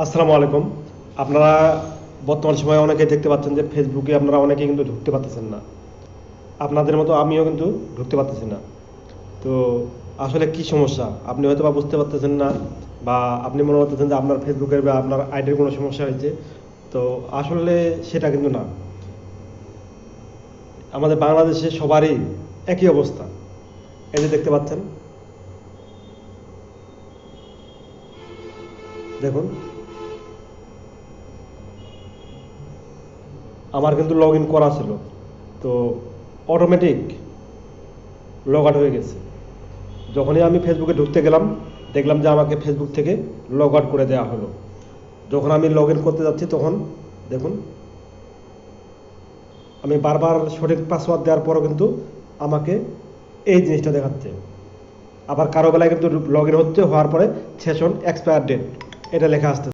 আসসালামু আলাইকুম। আপনারা বর্তমান সময়ে অনেকেই দেখতে পাচ্ছেন যে ফেসবুকে আপনারা অনেকেই কিন্তু ঢুকতে পারতেছেন না। আপনাদের মতো আমিও কিন্তু ঢুকতে পারতেছি না। তো আসলে কি সমস্যা? আপনি হয়তো বা বুঝতে পারতেছেন না, বা আপনি মনে করতেছেন যে আপনার ফেসবুকের বা আপনার আইডির কোনো সমস্যা হয়েছে। তো আসলে সেটা কিন্তু না। আমাদের বাংলাদেশে সবারই একই অবস্থা। এই যে দেখতে পাচ্ছেন, দেখুন, আমার কিন্তু লগ ইন করা ছিল। তো অটোমেটিক লগ আউট হয়ে গেছে। যখনই আমি ফেসবুকে ঢুকতে গেলাম, দেখলাম যে আমাকে ফেসবুক থেকে লগ আউট করে দেওয়া হলো। যখন আমি লগ ইন করতে যাচ্ছি তখন দেখুন, আমি বারবার সঠিক পাসওয়ার্ড দেওয়ার পরও কিন্তু আমাকে এই জিনিসটা দেখাচ্ছে। আবার কারো বেলায় কিন্তু লগ ইন হচ্ছে, হওয়ার পরে সেশন এক্সপায়ার ডেট এটা লেখা আসছে।